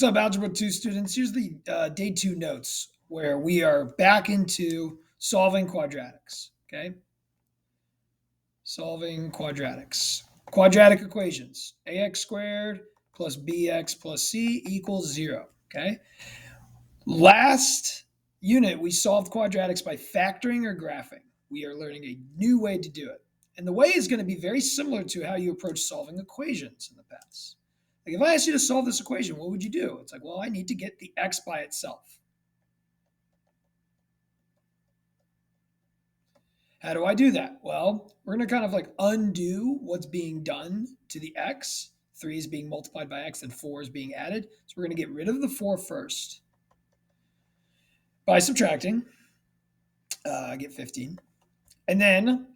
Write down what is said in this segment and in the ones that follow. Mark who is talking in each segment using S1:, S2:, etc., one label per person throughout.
S1: What's up, Algebra 2 students? Here's the day 2 notes where we are back into solving quadratics, okay? Solving quadratics. Quadratic equations. Ax squared plus bx plus c equals 0, okay? Last unit, we solved quadratics by factoring or graphing. We are learning a new way to do it. And the way is going to be very similar to how you approach solving equations in the past. Like if I asked you to solve this equation, what would you do? It's like, well, I need to get the x by itself. How do I do that? Well, we're going to kind of like undo what's being done to the x. 3 is being multiplied by x and 4 is being added. So we're going to get rid of the 4 first by subtracting. I get 15. And then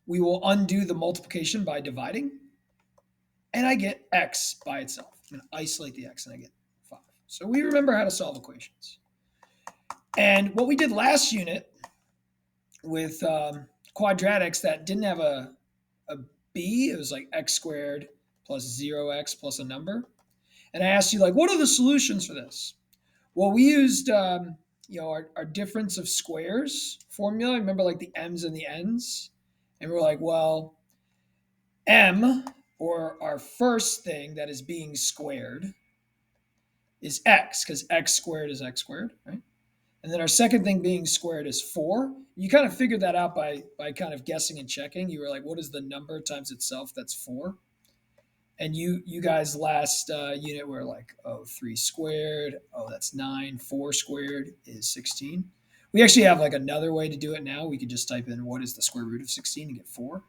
S1: we will undo the multiplication by dividing. And I get x by itself. I'm going to isolate the x and I get 5. So we remember how to solve equations. And what we did last unit with quadratics that didn't have a b, it was like x squared plus 0x plus a number. And I asked you, like, what are the solutions for this? Well, we used our difference of squares formula. Remember, like the m's and the n's? And we're like, well, m, or our first thing that is being squared, is x, because x squared is x squared, right? And then our second thing being squared is 4. You kind of figured that out by kind of guessing and checking. You were like, what is the number times itself? That's 4. And you guys last unit were like, oh, 3 squared. Oh, that's 9. 4 squared is 16. We actually have like another way to do it now. We could just type in what is the square root of 16 and get 4.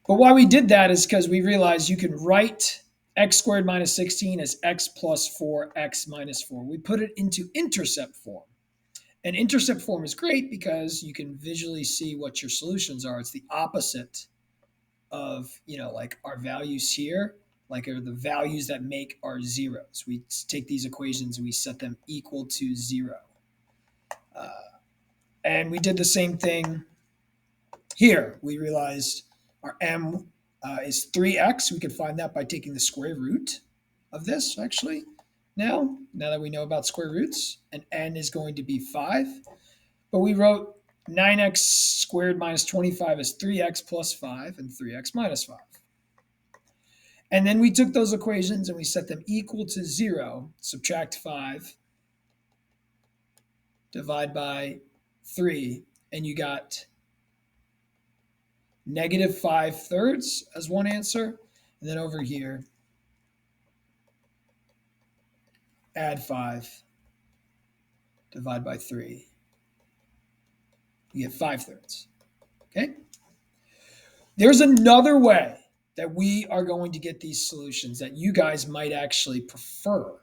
S1: But why we did that is because we realized you can write x squared minus 16 as x plus 4, x minus 4. We put it into intercept form. And intercept form is great because you can visually see what your solutions are. It's the opposite of, like our values here, like are the values that make our zeros. We take these equations and we set them equal to 0. And we did the same thing here. We realized our m is 3x. We could find that by taking the square root of this, actually. Now that we know about square roots, and n is going to be 5. But we wrote 9x squared minus 25 as 3x plus 5 and 3x minus 5. And then we took those equations and we set them equal to 0, subtract 5, divide by 3, and you got negative 5/3 as one answer. And then over here, add 5, divide by 3. You get 5/3. Okay? There's another way that we are going to get these solutions that you guys might actually prefer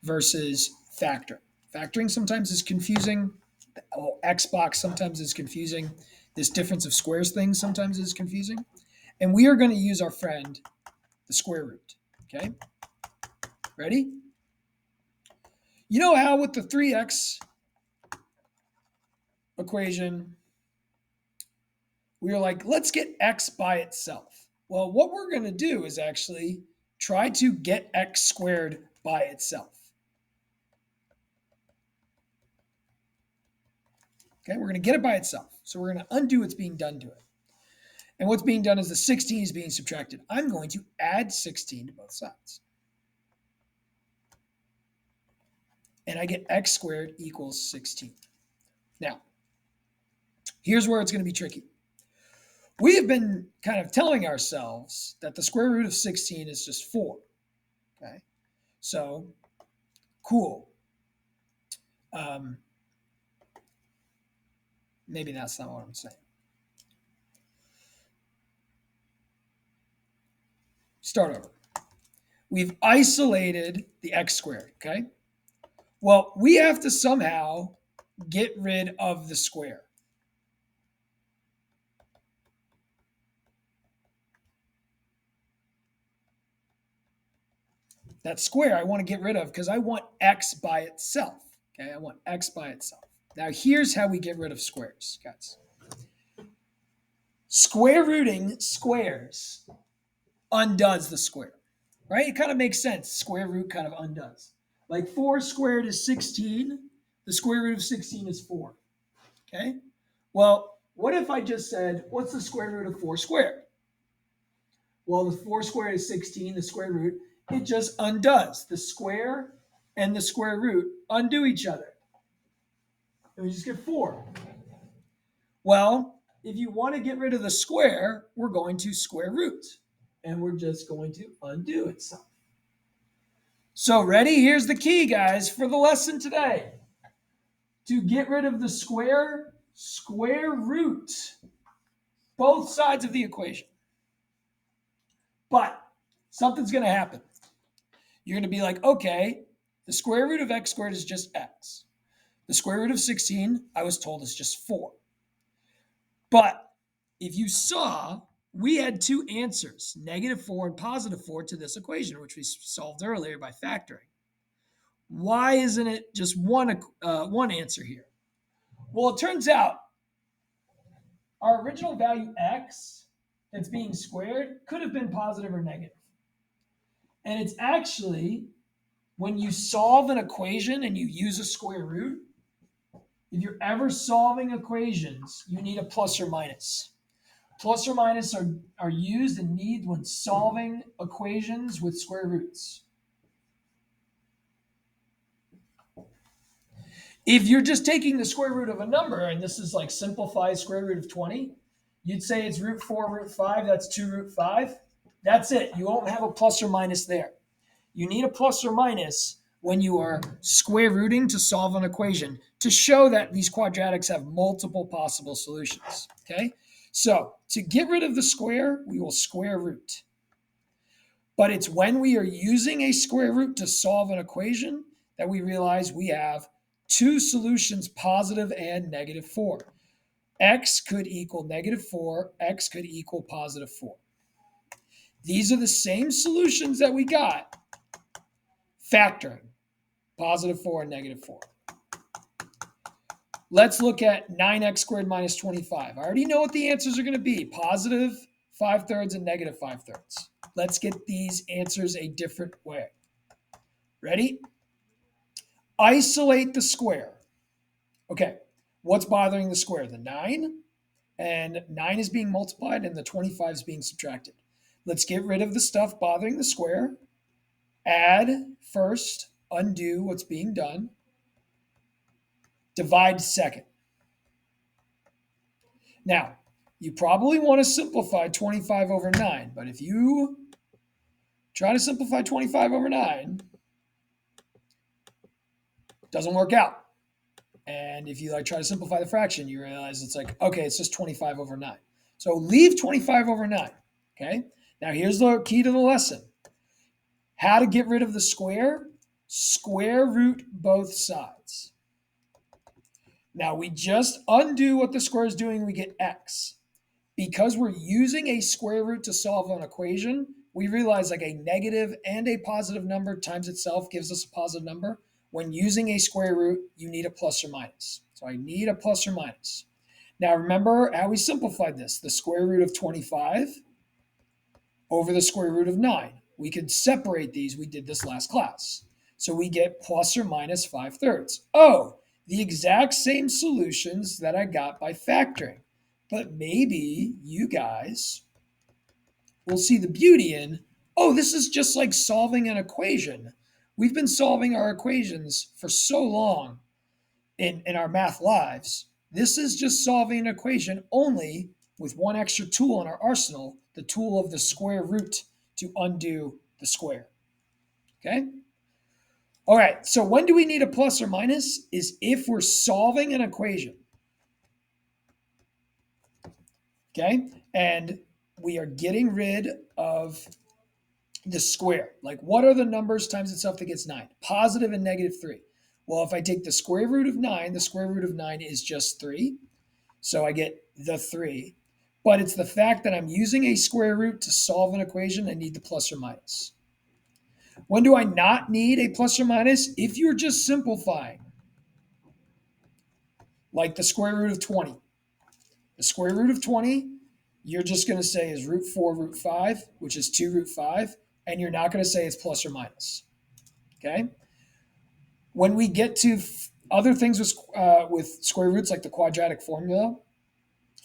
S1: versus factoring. Factoring sometimes is confusing. The Xbox sometimes is confusing. This difference of squares thing sometimes is confusing. And we are going to use our friend, the square root. Okay? Ready? You know how with the 3x equation, we were like, let's get x by itself. Well, what we're going to do is actually try to get x squared by itself. Okay, we're going to get it by itself. So we're going to undo what's being done to it. And what's being done is the 16 is being subtracted. I'm going to add 16 to both sides. And I get x squared equals 16. Now, here's where it's going to be tricky. We have been kind of telling ourselves that the square root of 16 is just 4. Okay, so cool. Maybe that's not what I'm saying. Start over. We've isolated the x squared, okay? Well, we have to somehow get rid of the square. That square I want to get rid of because I want x by itself. Okay, I want x by itself. Now here's how we get rid of squares, guys. Square rooting squares undoes the square, right? It kind of makes sense. Square root kind of undoes. Like 4 squared is 16. The square root of 16 is 4. Okay? Well, what if I just said, what's the square root of 4 squared? Well, the 4 squared is 16, the square root. It just undoes. The square and the square root undo each other. And we just get 4. Well, if you want to get rid of the square, we're going to square root. And we're just going to undo itself. So ready? Here's the key, guys, for the lesson today. To get rid of the square, square root both sides of the equation. But something's going to happen. You're going to be like, okay, the square root of x squared is just x. The square root of 16, I was told, is just 4. But if you saw, we had two answers, -4 and +4, to this equation, which we solved earlier by factoring. Why isn't it just one answer here? Well, it turns out our original value x that's being squared could have been positive or negative. And it's actually, when you solve an equation and you use a square root, if you're ever solving equations, you need a plus or minus. Plus or minus are used and needed when solving equations with square roots. If you're just taking the square root of a number, and this is like simplified square root of 20, you'd say it's root 4, root 5, that's 2 root 5. That's it. You won't have a plus or minus there. You need a plus or minus when you are square rooting to solve an equation to show that these quadratics have multiple possible solutions, okay? So to get rid of the square, we will square root. But it's when we are using a square root to solve an equation that we realize we have two solutions, positive and -4. X could equal -4, x could equal +4. These are the same solutions that we got factoring, +4 and -4. Let's look at 9x squared minus 25. I already know what the answers are going to be, +5/3 and -5/3. Let's get these answers a different way. Ready? Isolate the square. Okay, what's bothering the square? The 9, and 9 is being multiplied, and the 25 is being subtracted. Let's get rid of the stuff bothering the square. Add first, undo what's being done. Divide second. Now, you probably want to simplify 25 over 9, but if you try to simplify 25 over 9, it doesn't work out. And if you try to simplify the fraction, you realize it's like, okay, it's just 25 over 9. So leave 25 over 9, okay? Now here's the key to the lesson. How to get rid of the square? Square root both sides. Now we just undo what the square is doing, we get x. Because we're using a square root to solve an equation, we realize like a negative and a positive number times itself gives us a positive number. When using a square root, you need a plus or minus. So I need a plus or minus. Now remember how we simplified this. The square root of 25 over the square root of 9. We could separate these. We did this last class. So we get plus or minus 5/3. Oh, the exact same solutions that I got by factoring. But maybe you guys will see the beauty in, oh, this is just like solving an equation. We've been solving our equations for so long in our math lives. This is just solving an equation only with one extra tool in our arsenal, the tool of the square root to undo the square. Okay? All right, so when do we need a plus or minus? Is if we're solving an equation. Okay? And we are getting rid of the square. Like, what are the numbers times itself that gets 9? Positive and -3. Well, if I take the square root of 9, the square root of 9 is just 3. So I get the 3. But it's the fact that I'm using a square root to solve an equation, I need the plus or minus. When do I not need a plus or minus? If you're just simplifying, like the square root of 20. The square root of 20, you're just going to say is root 4 root 5, which is 2 root 5, and you're not going to say it's plus or minus. Okay. When we get to other things with square roots, like the quadratic formula,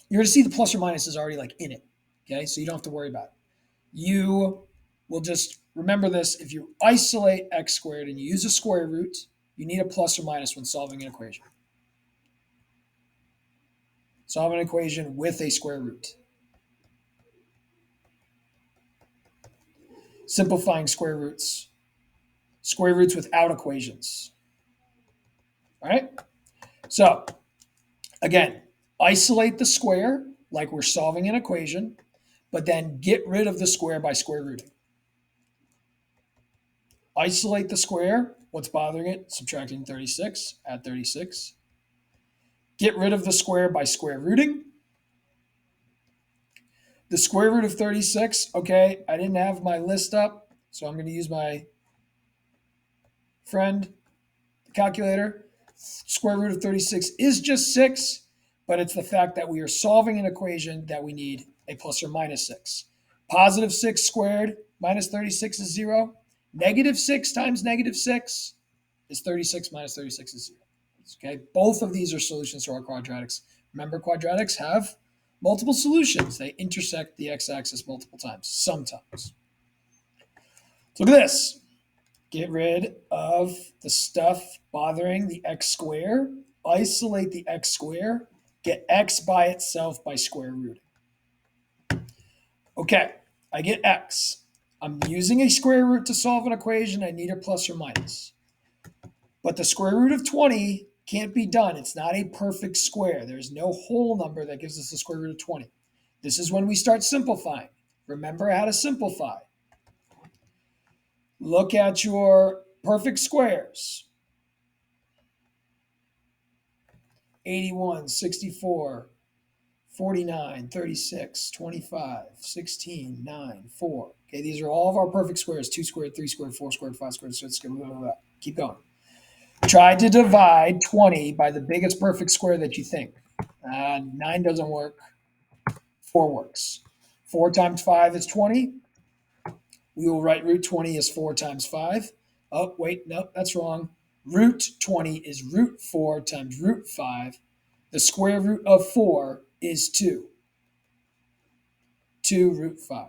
S1: you're going to see the plus or minus is already like in it. Okay. So you don't have to worry about it. You will just remember this. If you isolate x squared and you use a square root, you need a plus or minus when solving an equation. Solve an equation with a square root. Simplifying square roots without equations. All right. So again, isolate the square like we're solving an equation, but then get rid of the square by square rooting. Isolate the square. What's bothering it? Subtracting 36, add 36. Get rid of the square by square rooting. The square root of 36, okay, I didn't have my list up, so I'm going to use my friend calculator. Square root of 36 is just 6, but it's the fact that we are solving an equation that we need a plus or minus 6. Positive 6 squared minus 36 is 0. Negative 6 times negative 6 is 36 minus 36 is 0. Okay, both of these are solutions to our quadratics. Remember, quadratics have multiple solutions. They intersect the x-axis multiple times, sometimes. So look at this. Get rid of the stuff bothering the x square. Isolate the x square. Get x by itself by square rooting. Okay, I get x. I'm using a square root to solve an equation. I need a plus or minus. But the square root of 20 can't be done. It's not a perfect square. There's no whole number that gives us the square root of 20. This is when we start simplifying. Remember how to simplify. Look at your perfect squares. 81, 64, 49, 36, 25, 16, 9, 4. Okay, these are all of our perfect squares. 2 squared, 3 squared, 4 squared, 5 squared, 6 squared, blah, blah, blah. Keep going. Try to divide 20 by the biggest perfect square that you think. 9 doesn't work. 4 works. 4 times 5 is 20. We will write root 20 as 4 times 5. Oh, wait, no, that's wrong. Root 20 is root 4 times root 5. The square root of 4 is 2. 2 root 5.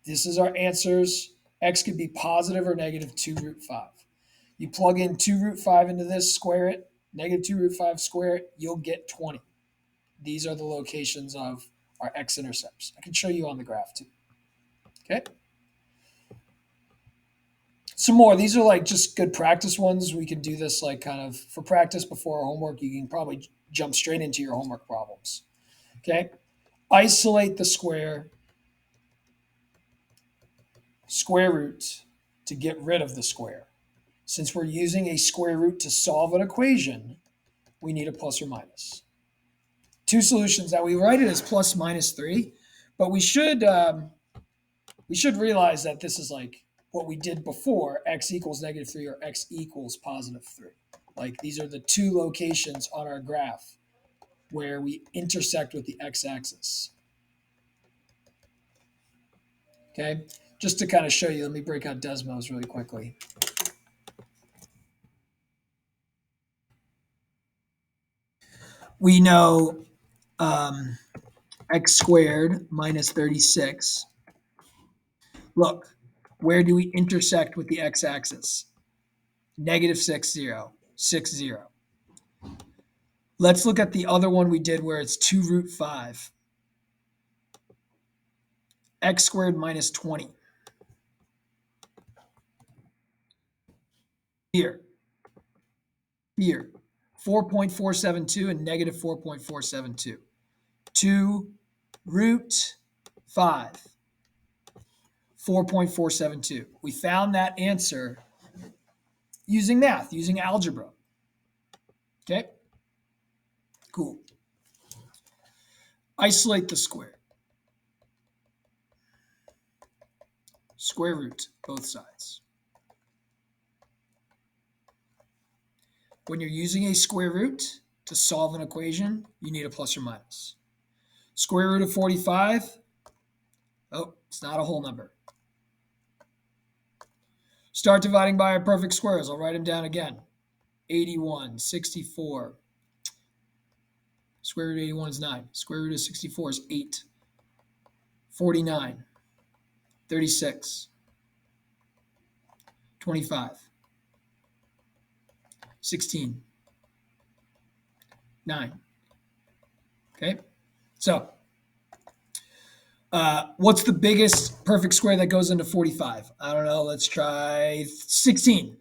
S1: This is our answers. X could be positive or negative 2 root 5. You plug in 2 root 5 into this, square it, negative 2 root 5, square it, you'll get 20. These are the locations of our x-intercepts. I can show you on the graph too. Okay? Some more. These are like just good practice ones. We can do this like kind of for practice before our homework. You can probably jump straight into your homework problems. Okay? Isolate the square root to get rid of the square. Since we're using a square root to solve an equation, we need a plus or minus. Two solutions that we write it as plus minus 3, but we should realize that this is like what we did before, x equals negative 3 or x equals positive 3. Like these are the two locations on our graph where we intersect with the x-axis. Okay, just to kind of show you, let me break out Desmos really quickly. We know x squared minus 36. Look, where do we intersect with the x-axis? Negative 6, 0, 6, 0. Let's look at the other one we did where it's 2 root 5. X squared minus 20. Here. 4.472 and negative 4.472. 2 root 5. 4.472. We found that answer using math, using algebra. Okay? Cool. Isolate the square. Square root, both sides. When you're using a square root to solve an equation, you need a plus or minus. Square root of 45, oh, it's not a whole number. Start dividing by our perfect squares. I'll write them down again. 81, 64. Square root of 81 is 9. Square root of 64 is 8. 49. 36. 25. 16. 9. Okay? So, what's the biggest perfect square that goes into 45? I don't know. Let's try 16.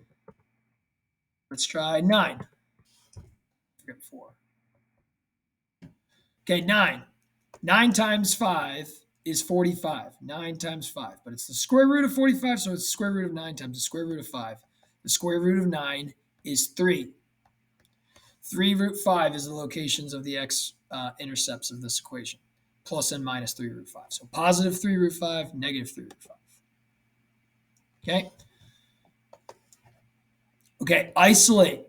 S1: Let's try 9. Forget 4. Okay, 9. 9 times 5 is 45. 9 times 5. But it's the square root of 45, so it's the square root of 9 times the square root of 5. The square root of 9 is 3. 3 root 5 is the locations of the x-intercepts of this equation. Plus and minus 3 root 5. So positive 3 root 5, negative 3 root 5. Okay? Okay, isolate.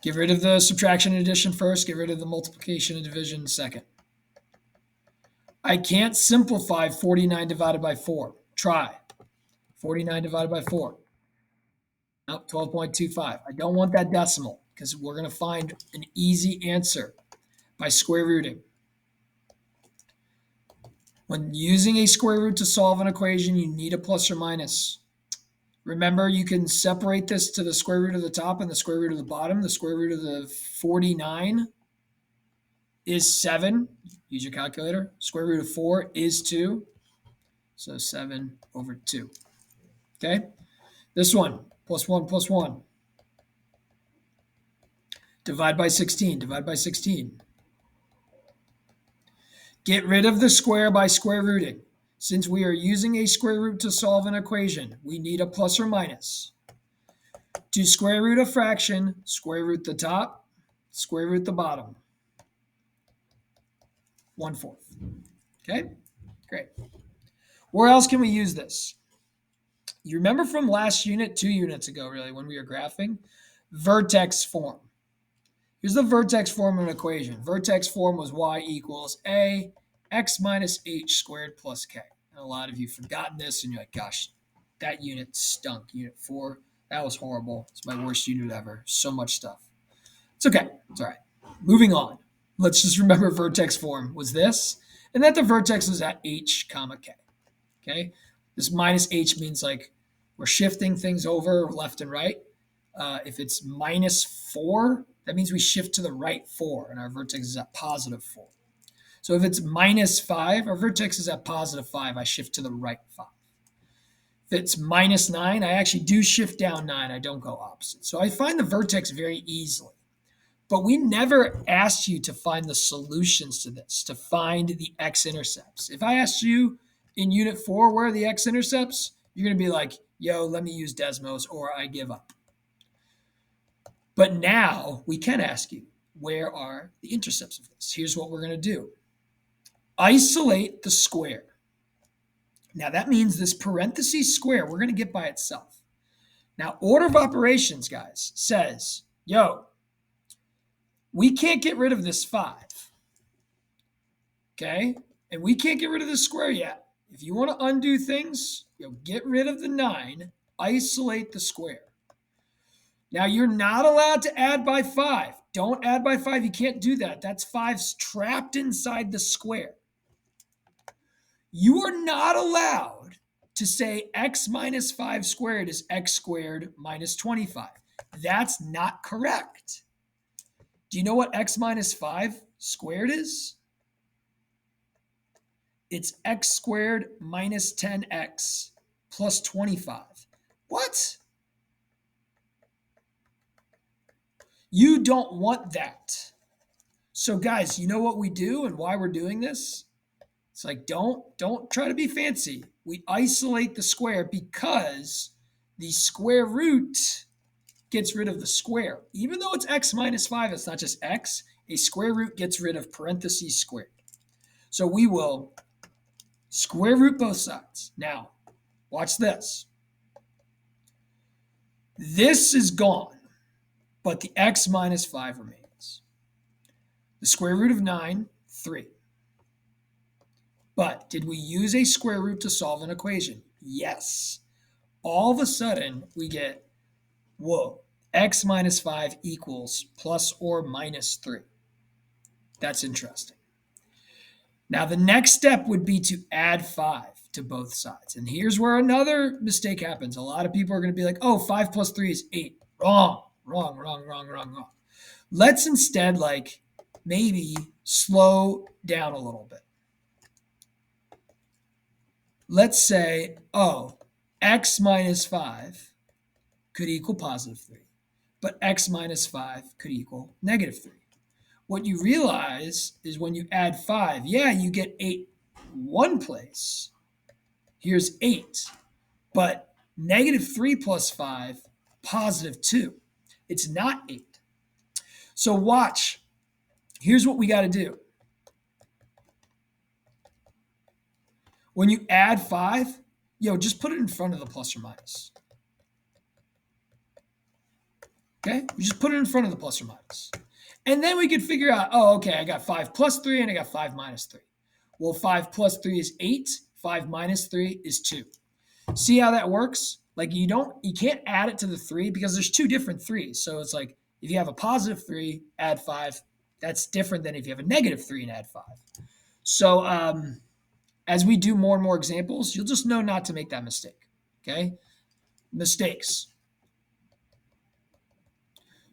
S1: Get rid of the subtraction and addition first. Get rid of the multiplication and division second. I can't simplify 49 divided by 4. Try. 49 divided by 4. Nope, 12.25. I don't want that decimal because we're going to find an easy answer by square rooting. When using a square root to solve an equation, you need a plus or minus. Remember, you can separate this to the square root of the top and the square root of the bottom. The square root of the 49 is 7. Use your calculator. Square root of 4 is 2. So 7 over 2. Okay? This one, plus 1 plus 1. Divide by 16. Divide by 16. Get rid of the square by square rooting. Since we are using a square root to solve an equation, we need a plus or minus. To square root a fraction, square root the top, square root the bottom. 1/4. Okay? Great. Where else can we use this? You remember from last unit, 2 units ago, really, when we were graphing? Vertex form. Here's the vertex form of an equation. Vertex form was y equals a x minus h squared plus k. And a lot of you have forgotten this, and you're like, gosh, that unit stunk. Unit 4, that was horrible. It's my worst unit ever. So much stuff. It's okay. It's all right. Moving on. Let's just remember vertex form was this, and that the vertex is at h comma k. Okay? This minus h means like we're shifting things over left and right. If it's minus 4, that means we shift to the right 4, and our vertex is at positive 4. So if it's minus 5, our vertex is at positive 5. I shift to the right 5. If it's minus 9, I actually do shift down 9. I don't go opposite. So I find the vertex very easily. But we never asked you to find the solutions to this, to find the x-intercepts. If I asked you in Unit 4 where are the x-intercepts, you're going to be like, yo, let me use Desmos or I give up. But now we can ask you, where are the intercepts of this? Here's what we're going to do. Isolate the square. Now that means this parentheses square we're going to get by itself. Now order of operations, guys, says, yo, we can't get rid of this 5. Okay? And we can't get rid of the square yet. If you want to undo things, get rid of the 9, isolate the square. Now, you're not allowed to add by 5. Don't add by 5. You can't do that. That's 5's trapped inside the square. You are not allowed to say x minus 5 squared is x squared minus 25. That's not correct. Do you know what x minus 5 squared is? It's x squared minus 10x plus 25. What? You don't want that. So guys, you know what we do and why we're doing this? It's like, don't try to be fancy. We isolate the square because the square root gets rid of the square. Even though it's x minus 5, it's not just x. A square root gets rid of parentheses squared. So we will square root both sides. Now, watch this. This is gone, but the x minus 5 remains. The square root of 9, 3. But did we use a square root to solve an equation? Yes. All of a sudden, we get, whoa, x minus 5 equals plus or minus 3. That's interesting. Now, the next step would be to add 5 to both sides. And here's where another mistake happens. A lot of people are going to be like, oh, 5 plus 3 is 8. Wrong. Let's instead maybe slow down a little bit. Let's say, oh, x minus 5 could equal positive 3, but x minus 5 could equal negative 3. What you realize is when you add 5, yeah, you get 8 one place. Here's 8. But negative 3 plus 5, positive 2. It's not 8. So watch. Here's what we got to do. When you add 5, just put it in front of the plus or minus. Okay? We just put it in front of the plus or minus. And then we could figure out, oh, okay, I got 5 plus 3 and I got 5 minus 3. Well, 5 plus 3 is 8. 5 minus 3 is 2. See how that works? You can't add it to the 3 because there's 2 different 3s. So it's like if you have a positive 3, add 5. That's different than if you have a negative 3 and add 5. So as we do more and more examples, you'll just know not to make that mistake. Okay? Mistakes.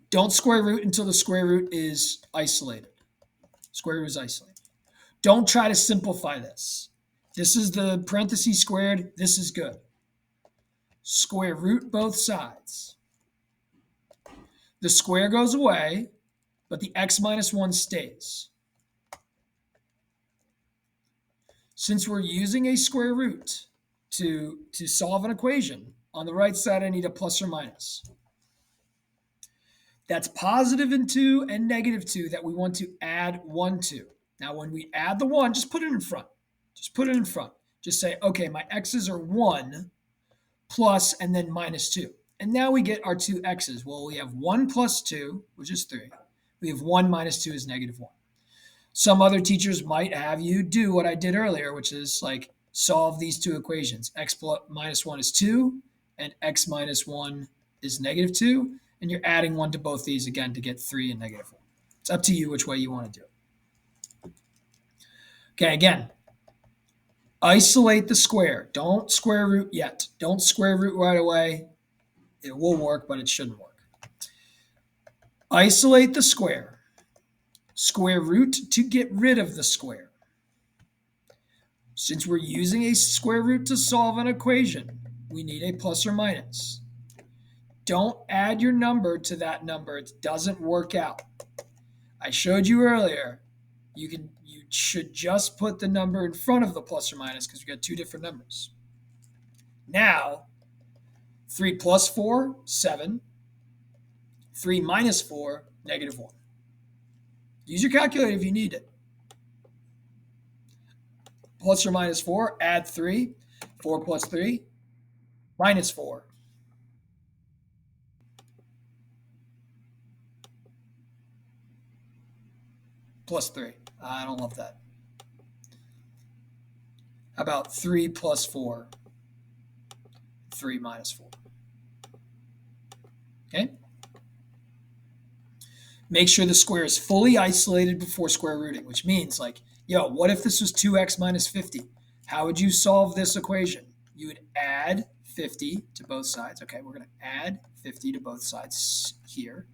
S1: Don't square root until the square root is isolated. Square root is isolated. Don't try to simplify this. This is the parentheses squared. This is good. Square root both sides. The square goes away, but the x minus 1 stays. Since we're using a square root to solve an equation, on the right side I need a plus or minus. That's positive in 2 and negative 2 that we want to add 1 to. Now, when we add the 1, just put it in front. Just put it in front. Just say, okay, my x's are 1 plus and then minus 2. And now we get our 2 x's. Well, we have 1 plus 2, which is 3. We have 1 minus 2 is negative 1. Some other teachers might have you do what I did earlier, which is solve these 2 equations. X minus 1 is 2, and x minus 1 is negative 2. And you're adding 1 to both these again to get 3 and negative 1. It's up to you which way you want to do it. Okay, again, isolate the square. Don't square root yet. Don't square root right away. It will work, but it shouldn't work. Isolate the square. Square root to get rid of the square. Since we're using a square root to solve an equation, we need a plus or minus. Don't add your number to that number. It doesn't work out. I showed you earlier, you should just put the number in front of the plus or minus because we got 2 different numbers. Now, 3 plus 4, 7. 3 minus 4, negative 1. Use your calculator if you need it. Plus or minus 4, add 3. 4 plus 3, minus 4. Plus 3. I don't love that. How about 3 plus 4? 3 minus 4. Okay? Make sure the square is fully isolated before square rooting, which means what if this was 2x minus 50? How would you solve this equation? You would add 50 to both sides. Okay, we're going to add 50 to both sides here.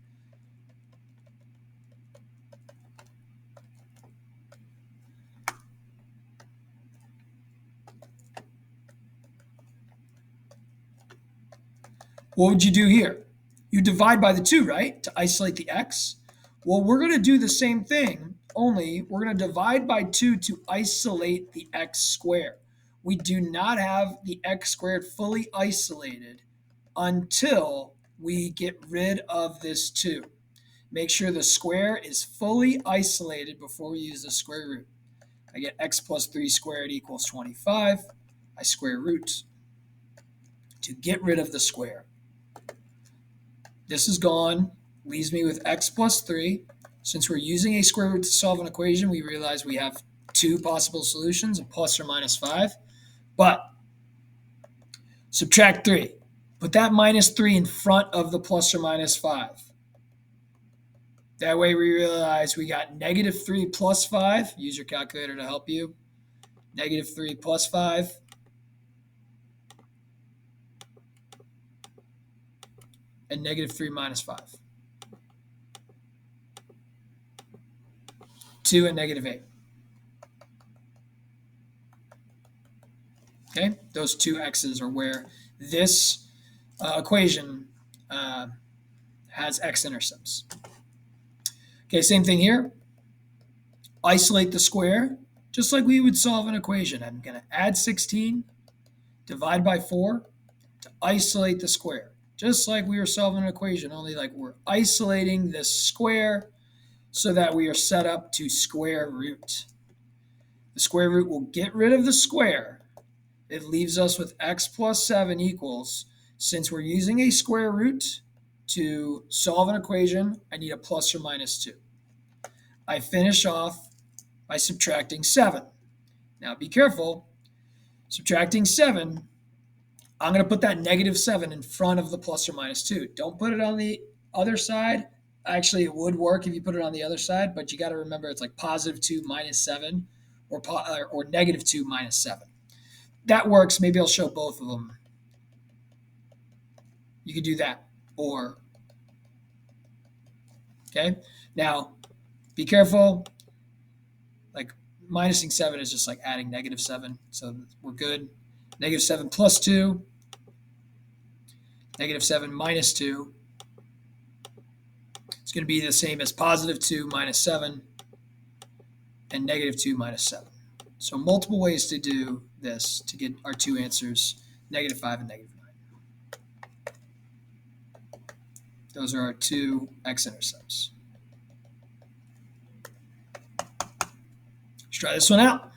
S1: What would you do here? You divide by the 2, right, to isolate the x? Well, we're going to do the same thing, only we're going to divide by 2 to isolate the x squared. We do not have the x squared fully isolated until we get rid of this 2. Make sure the square is fully isolated before we use the square root. I get x plus 3 squared equals 25. I square root to get rid of the square. This is gone, leaves me with x plus 3. Since we're using a square root to solve an equation, we realize we have two possible solutions, a plus or minus 5. But subtract 3. Put that minus 3 in front of the plus or minus 5. That way we realize we got negative 3 plus 5. Use your calculator to help you. Negative 3 plus 5. And negative 3 minus 5. 2 and negative 8. Okay, those two x's are where this equation has x-intercepts. Okay, same thing here. Isolate the square, just like we would solve an equation. I'm going to add 16, divide by 4 to isolate the square. Just like we were solving an equation, only like we're isolating this square so that we are set up to square root. The square root will get rid of the square. It leaves us with x plus 7 equals, since we're using a square root to solve an equation, I need a plus or minus 2. I finish off by subtracting 7. Now be careful. Subtracting 7, I'm going to put that negative 7 in front of the plus or minus 2. Don't put it on the other side. Actually, it would work if you put it on the other side, but you got to remember it's like positive 2 minus 7 or negative 2 minus 7. That works. Maybe I'll show both of them. You could do that. Or, okay? Now, be careful. Like, minusing 7 is just like adding negative 7. So we're good. Negative 7 plus 2. Negative 7 minus 2. It's going to be the same as positive 2 minus 7 and negative 2 minus 7. So multiple ways to do this to get our two answers, negative 5 and negative 9. Those are our two x-intercepts. Let's try this one out.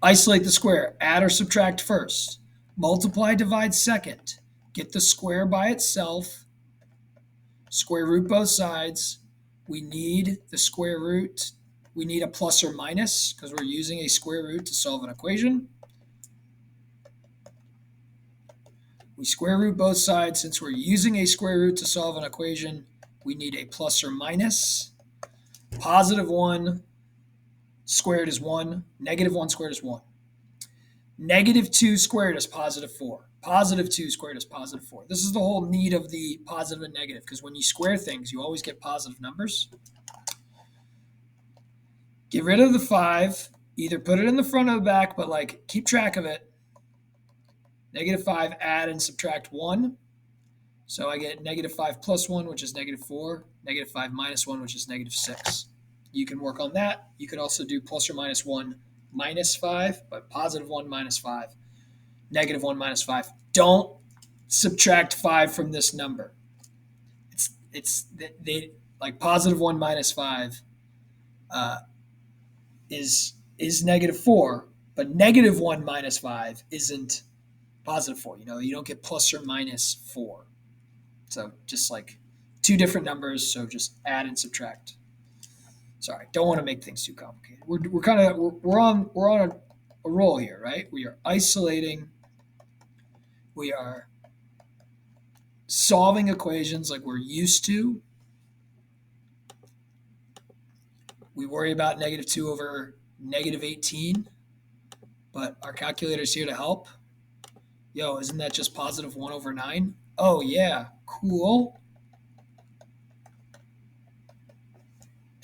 S1: Isolate the square. Add or subtract first. Multiply, divide second. Get the square by itself. Square root both sides. We need the square root. We need a plus or minus because we're using a square root to solve an equation. We square root both sides. Since we're using a square root to solve an equation, we need a plus or minus. Positive 1 squared is 1. Negative 1 squared is 1. Negative 2 squared is positive 4. Positive 2 squared is positive 4. This is the whole need of the positive and negative, because when you square things, you always get positive numbers. Get rid of the 5. Either put it in the front or the back, but like keep track of it. Negative 5, add and subtract 1. So I get negative 5 plus 1, which is negative 4. Negative 5 minus 1, which is negative 6. You can work on that. You could also do plus or minus 1 minus 5, but positive 1 minus 5. Negative 1 minus 5. Don't subtract 5 from this number. They like positive 1 minus 5 is negative 4, but negative 1 minus 5 isn't positive 4. You don't get plus or minus 4. So just like two different numbers, so just add and subtract. Sorry, don't want to make things too complicated. We're on a roll here, right? We are isolating. We are solving equations like we're used to. We worry about negative 2 over negative 18, but our calculator's here to help. Yo, isn't that just positive 1 over 9? Oh, yeah, cool.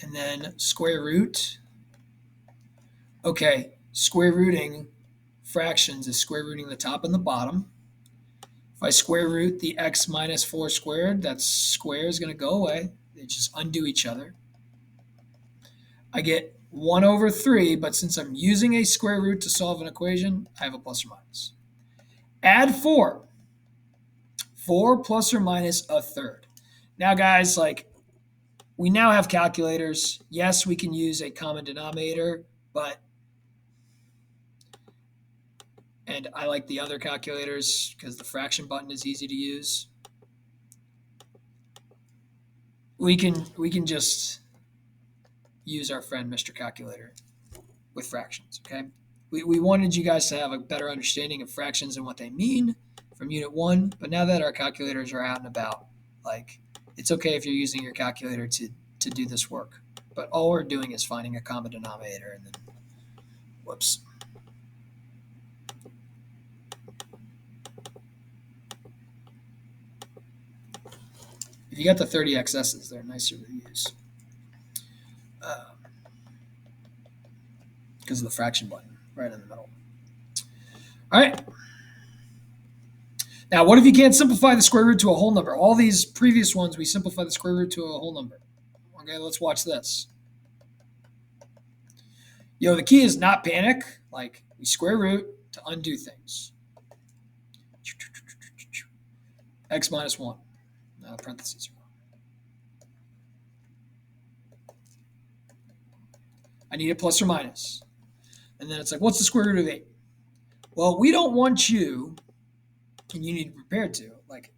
S1: And then square root. Okay, square rooting fractions is square rooting the top and the bottom. If I square root the x minus 4 squared, that square is going to go away. They just undo each other. I get 1 over 3, but since I'm using a square root to solve an equation, I have a plus or minus. Add 4. 4 plus or minus a third. Now, guys, we now have calculators. Yes, we can use a common denominator, and I like the other calculators because the fraction button is easy to use. We can just use our friend Mr. Calculator. with fractions, okay? We wanted you guys to have a better understanding of fractions and what they mean from Unit 1, but now that our calculators are out and about, like, it's okay if you're using your calculator to do this work. But all we're doing is finding a common denominator and then, whoops. If you got the 30xs's, they're nicer to use. Because of the fraction button right in the middle. All right. Now, what if you can't simplify the square root to a whole number? All these previous ones, we simplify the square root to a whole number. Okay, let's watch this. The key is not panic. Like, we square root to undo things. X minus 1. Parentheses. I need a plus or minus. And then it's like, what's the square root of 8? Well, we don't want you, and you need to be prepared to, like,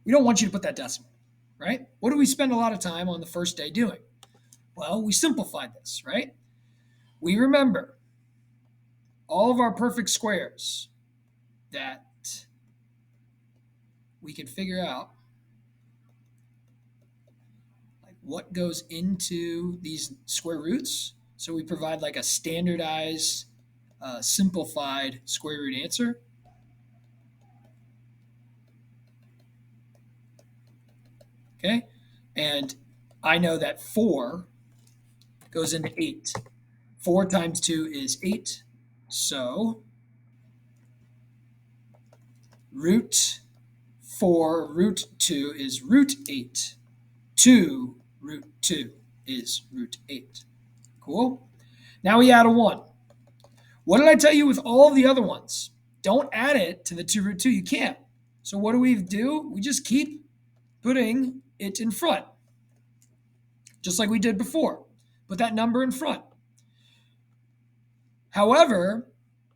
S1: we don't want you to put that decimal, right? What do we spend a lot of time on the first day doing? Well, we simplified this, right? We remember all of our perfect squares that we can figure out like what goes into these square roots. So we provide like a standardized, simplified square root answer. Okay, and I know that 4 goes into 8. 4 times 2 is 8. So root 4 root 2 is root 8. 2 root 2 is root 8. Cool? Now we add a 1. What did I tell you with all of the other ones? Don't add it to the 2 root 2. You can't. So what do? We just keep putting it in front. Just like we did before. Put that number in front. However,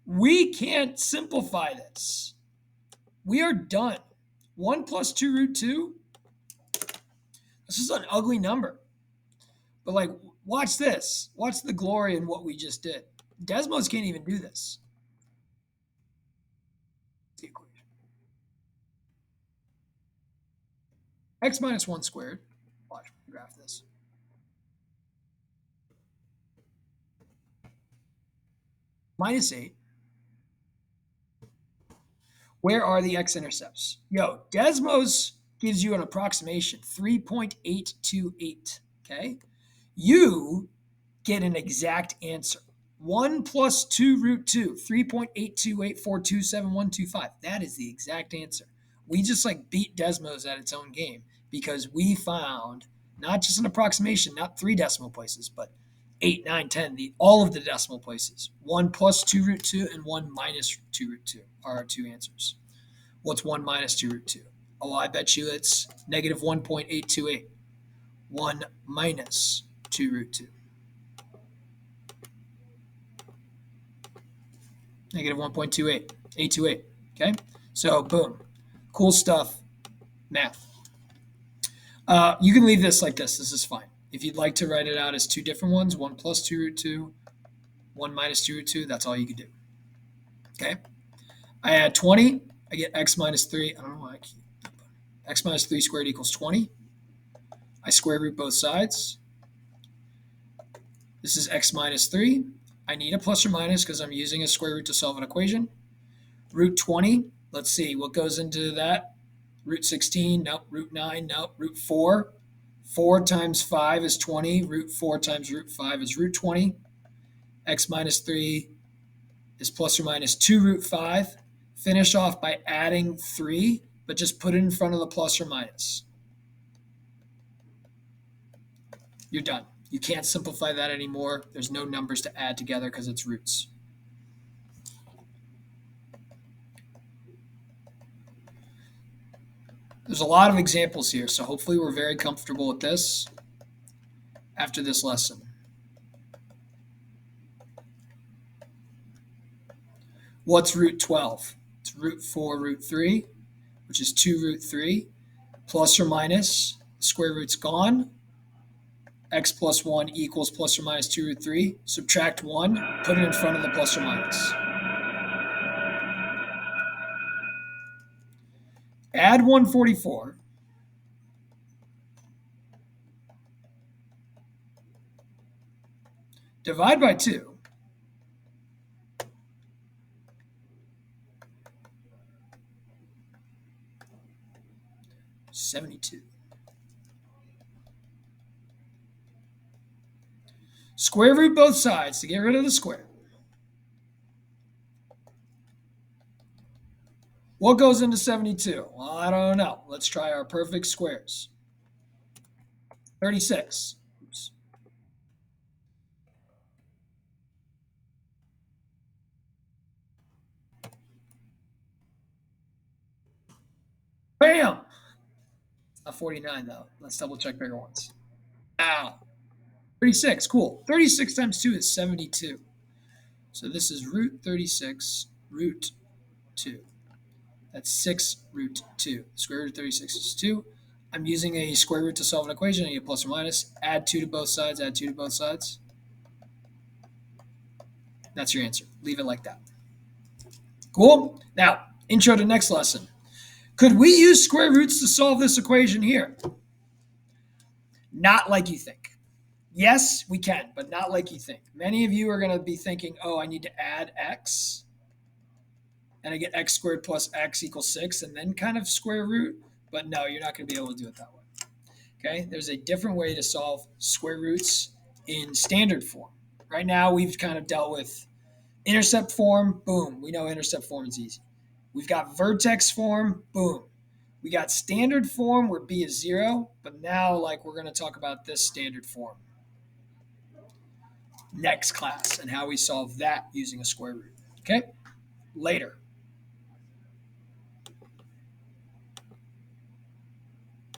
S1: we can't simplify this. We are done. 1 plus 2 root 2. This is an ugly number. But like, watch this. Watch the glory in what we just did. Desmos can't even do this. The equation. X minus 1 squared. Watch, graph this. Minus 8. Where are the x-intercepts? Desmos gives you an approximation, 3.828, okay? You get an exact answer. 1 plus 2 root 2, 3.828427125. That is the exact answer. We just like beat Desmos at its own game because we found not just an approximation, not 3 decimal places, but 8, 9, 10, all of the decimal places. 1 plus 2 root 2 and 1 minus 2 root 2 are our 2 answers. What's 1 minus 2 root 2? Oh, I bet you it's negative 1.828. 1 minus 2 root 2. Negative 1.28, 828, okay? So, boom. Cool stuff, math. You can leave this like this. This is fine. If you'd like to write it out as 2 different ones, 1 plus 2 root 2, 1 minus 2 root 2, that's all you can do. Okay? I add 20. I get x minus 3. I don't know why I keep x minus 3 squared equals 20. I square root both sides. This is x minus 3. I need a plus or minus because I'm using a square root to solve an equation. Root 20. Let's see what goes into that. Root 16. Nope. Root 9. Nope. Root 4. 4 times 5 is 20. Root 4 times root 5 is root 20. X minus 3 is plus or minus 2 root 5. Finish off by adding 3, but just put it in front of the plus or minus. You're done. You can't simplify that anymore. There's no numbers to add together because it's roots. There's a lot of examples here, so hopefully we're very comfortable with this after this lesson. What's root 12? It's root 4 root 3, which is 2 root 3, plus or minus, the square root's gone. x plus 1 equals plus or minus 2 root 3. Subtract 1, put it in front of the plus or minus. Add 144. Divide by 2. $72. Square root both sides to get rid of the square. What goes into 72? Well, I don't know. Let's try our perfect squares. 36. Oops. Bam! It's not 49, though. Let's double check bigger ones. Ow. 36. Cool. 36 times 2 is 72. So this is root 36, root 2. That's 6 root 2. Square root of 36 is 2. I'm using a square root to solve an equation. I need a plus or minus. Add 2 to both sides. Add 2 to both sides. That's your answer. Leave it like that. Cool? Now, intro to next lesson. Could we use square roots to solve this equation here? Not like you think. Yes, we can, but not like you think. Many of you are going to be thinking, oh, I need to add x, and I get x squared plus x equals 6, and then kind of square root. But no, you're not going to be able to do it that way. Okay, there's a different way to solve square roots in standard form. Right now, we've kind of dealt with intercept form. Boom, we know intercept form is easy. We've got vertex form. Boom. We got standard form where b is 0, but now like we're going to talk about this standard form next class and how we solve that using a square root. Okay, later.